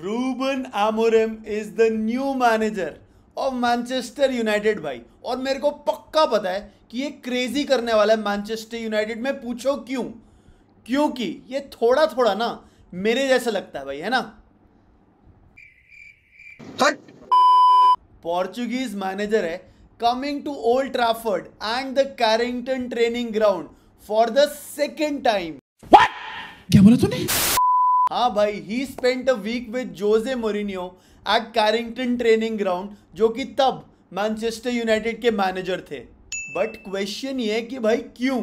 Ruben Amorim is the new manager of Manchester United भाई। और मेरे को पक्का पता है कि ये क्रेजी करने वाला है मैनचेस्टर यूनाइटेड में। पूछो क्यों? क्योंकि ये थोड़ा थोड़ा ना मेरे जैसा लगता है भाई, है ना। पोर्चुगीज मैनेजर है, coming to Old Trafford and the Carrington training ground for the second time. क्या बोला तूने? हाँ भाई, he spent a week with Jose Mourinho at Carrington training ground, जो कि तब मैनचेस्टर यूनाइटेड के मैनेजर थे। बट क्वेश्चन ये है कि भाई क्यों?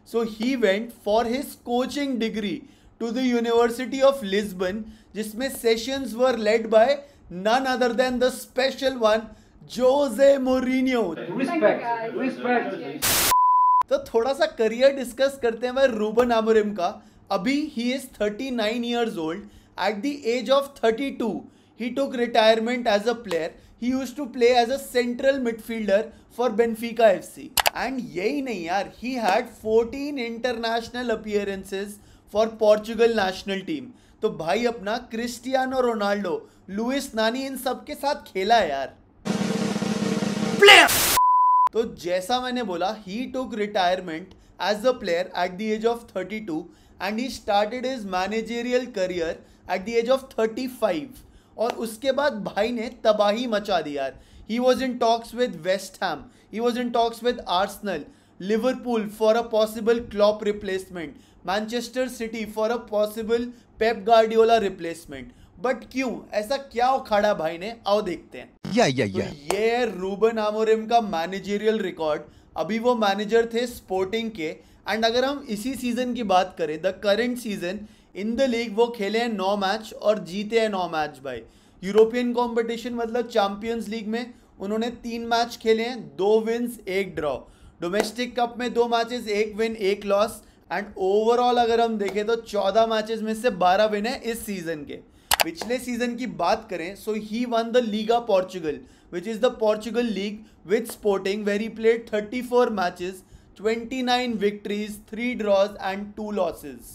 So he went for his coaching degree to the university of Lisbon, जिसमें sessions were led by none other than the special one Jose Mourinho. तो थोड़ा सा करियर डिस्कस करते हैं भाई रूबन आमोरिम का। अभी he is 39 years old. At the age of 32, he took retirement as a player. He used to play as a central midfielder for Benfica FC. And यही नहीं यार, he had 14 international appearances for Portugal national team. तो भाई अपना Cristiano Ronaldo, Louis नानी, इन सब के साथ खेला है यार। तो जैसा मैंने बोला, he took retirement as a player at the age of 32 and he started his managerial career at the age of 35. और उसके बाद भाई ने तबाही मचा दी यार। He was in talks with West Ham, he was in talks with Arsenal, Liverpool for a possible Klopp replacement, Manchester City for a possible Pep Guardiola replacement. But क्यों? ऐसा क्या उखाड़ा भाई ने? आओ देखते हैं। तो ये है रूबन आमोरिम का मैनेजरियल रिकॉर्ड। अभी वो मैनेजर थे स्पोर्टिंग के। एंड अगर हम इसी सीजन की बात करें, the current season in the league, वो खेले हैं 9 मैच और जीते हैं 9 मैच भाई। यूरोपियन कंपटीशन मतलब चैंपियंस लीग में उन्होंने 3 मैच खेले हैं, 2 विन्स 1 ड्रॉ। डोमेस्टिक कप में 2 matches, 1 win 1 loss. And overall अगर हम देखें तो 14 मैचेस में से 12 विन है इस सीजन के। पिछले सीजन की बात करें, so he won the Liga Portugal, which is the Portugal league with Sporting, where he played 34 matches, 29 victories, 3 draws and 2 losses.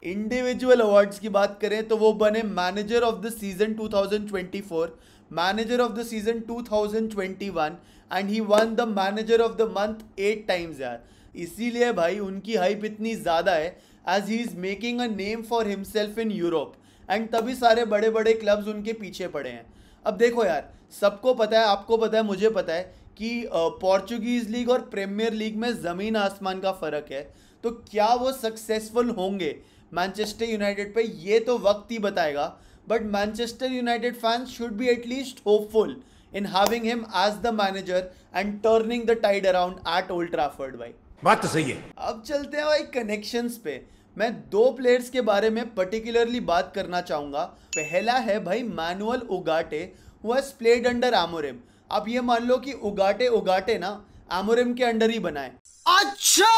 Individual awards की बात करें तो वो बने manager of the season 2024, manager of the season 2021 and he won the manager of the month 8 times यार। इसीलिए भाई उनकी हाइप इतनी ज़्यादा है, as he is making a name for himself in Europe. And तभी सारे बड़े बड़े क्लब्स उनके पीछे पड़े हैं। अब देखो यार, सबको पता है, आपको पता है, मुझे पता है कि पोर्चुगीज लीग और प्रीमियर लीग में ज़मीन आसमान का फ़र्क है। तो क्या वो सक्सेसफुल होंगे मैनचेस्टर यूनाइटेड पे, ये तो वक्त ही बताएगा। But Manchester United fans should be at least hopeful in having him as the manager and turning the tide around at Old Trafford भाई। बात तो सही है। अब चलते हैं भाई कनेक्शंस पे। मैं 2 प्लेयर्स के बारे में पर्टिकुलरली बात करना चाहूँगा। पहला है भाई Manuel Ugarte, who has played under Amorim. आप ये मान लो कि उगाटे ना आमोरिम के अंडर ही बनाए। अच्छा,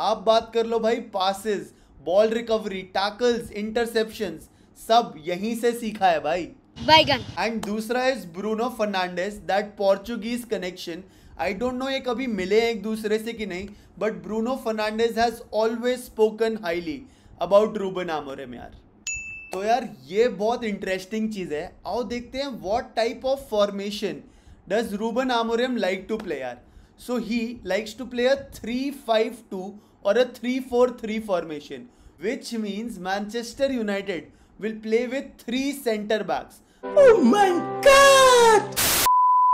आप बात कर लो भाई passes, ball recovery, tackles, interceptions, सब यहीं से सीखा है भाई। एंड दूसरा is Bruno Fernandes, that Portuguese connection. I don't know ये कभी मिले एक दूसरे से कि नहीं, but Bruno Fernandes has always spoken highly about Ruben Amorim यार। तो यार ये बहुत इंटरेस्टिंग चीज़ है। आओ देखते हैं what type of formation does Ruben Amorim like to play यार। So he likes to play a 3-5-2 और a 3-4-3 formation, which means Manchester United will play with 3 centre backs. Oh my god!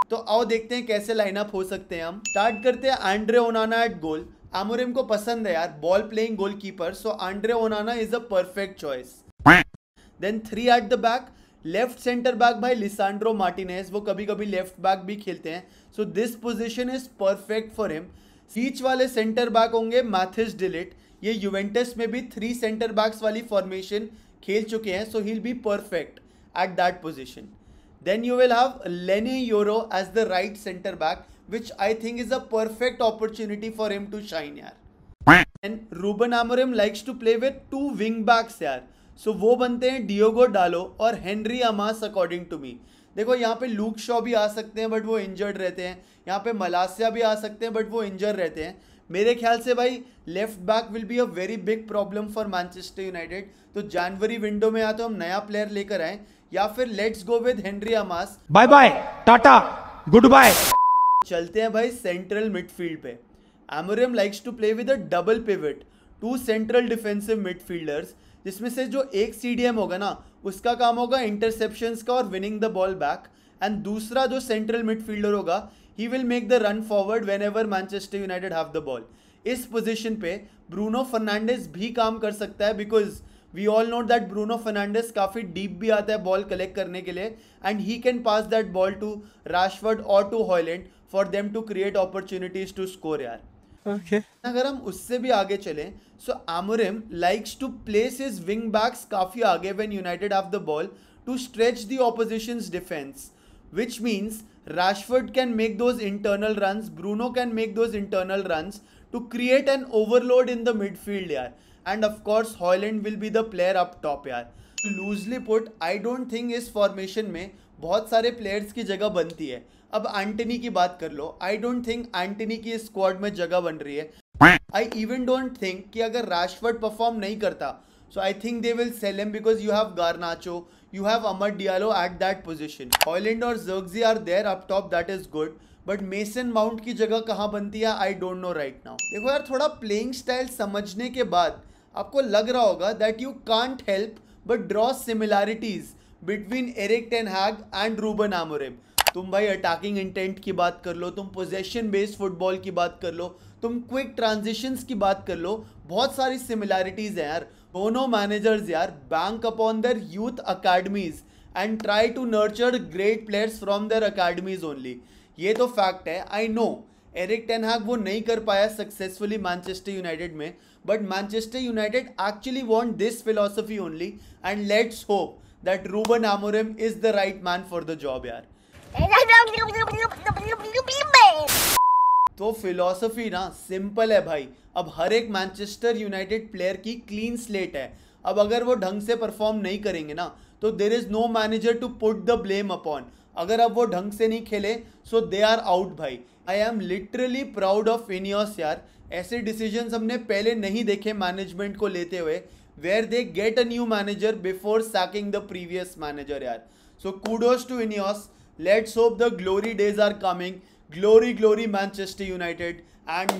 तो आओ देखते हैं कैसे लाइनअप हो सकते हैं हम। स्टार्ट करते हैं आंड्रे ओनाना एट गोल। आमोरिम को पसंद है यार ball playing goalkeeper, so Andre Onana is a perfect choice. Then 3 at the back, left centre back भाई लिसांड्रो मार्टिनेज, वो कभी कभी लेफ्ट बैक भी खेलते हैं, so this position is perfect for him. बीच वाले सेंटर बैक होंगे मैथिस डे लिट, ये यूवेंटस में भी 3 सेंटर बैक्स वाली फॉर्मेशन खेल चुके हैं, so he will be perfect at that position. Then you will have Leny Yoro as the right center back, which I think is a perfect opportunity for him to shine यार। And Ruben Amorim likes to play with 2 wing backs यार, so वो बनते हैं Diogo डालो और Henry अमास according to me. देखो यहाँ पे लूक शॉ भी आ सकते हैं बट वो इंजर्ड रहते हैं, यहाँ पे मलासिया भी आ सकते हैं बट वो इंजर्ड रहते हैं। मेरे ख्याल से भाई left back will be a very big problem for Manchester United. तो जनवरी विंडो में या तो हम नया प्लेयर लेकर आए या फिर let's go with Henry Amass. Bye bye tata goodbye. चलते हैं भाई सेंट्रल मिडफील्ड पे। Amorim likes to play with a double pivot, two central defensive midfielders, जिसमें से जो एक CDM होगा ना उसका काम होगा इंटरसेप्शंस का और winning the ball back, and दूसरा जो सेंट्रल मिडफील्डर होगा ही will make the run forward whenever Manchester United have the ball. इस पोजीशन पे ब्रूनो फर्नांडिस भी काम कर सकता है because we all know that Bruno Fernandes काफ़ी डीप भी आता है बॉल कलेक्ट करने के लिए, and he can pass that ball to Rashford और to Hojlund for them to create opportunities to score यार। Okay. अगर हम उससे भी आगे चलें, सो Amorim likes to place his wing backs काफी आगे when United have the ball to stretch the opposition's defense, which means Rashford can make those internal runs, Bruno can make those internal runs to create an overload in the midfield यार, and of course Haaland will be the player up top यार। Loosely put, I don't think इस formation में बहुत सारे players की जगह बनती है। अब एंटनी की बात कर लो, आई डोंट थिंक एंटनी की स्क्वाड में जगह बन रही है। आई इवन डोंट थिंक कि अगर राशफोर्ड परफॉर्म नहीं करता, so I think they will sell him because you have Garnacho, you have Amad Diallo at that position. Hojlund और Zirkzee are there up top, that is good, but Mason Mount की जगह कहाँ बनती है I don't know right now. देखो यार, थोड़ा playing style समझने के बाद आपको लग रहा होगा that you can't help but draw similarities between Erik ten Hag and Ruben Amorim. तुम भाई अटैकिंग इंटेंट की बात कर लो, तुम पोजेशन बेस्ड फुटबॉल की बात कर लो, तुम क्विक ट्रांजिशंस की बात कर लो, बहुत सारी सिमिलैरिटीज हैं यार। दोनों मैनेजर्स यार bank upon their youth academies and try to nurture great players from their academies only. ये तो फैक्ट है। I know Erik ten Hag वो नहीं कर पाया सक्सेसफुली मैनचेस्टर यूनाइटेड में, but Manchester United actually want this philosophy only, and let's hope that Ruben Amorim is the right man for the job यार। तो फिलॉसफी ना simple है भाई। अब हर एक मैनचेस्टर यूनाइटेड प्लेयर की क्लीन स्लेट है। अब अगर वो ढंग से परफॉर्म नहीं करेंगे ना तो there is no manager to put the blame upon. अगर अब वो ढंग से नहीं खेले सो दे आर आउट भाई। I am literally proud of Ineos यार। ऐसे डिसीजंस हमने पहले नहीं देखे मैनेजमेंट को लेते हुए, where they get a new manager before sacking the previous manager यार। So kudos to Ineos. Let's hope the glory days are coming. Glory, glory, Manchester United. And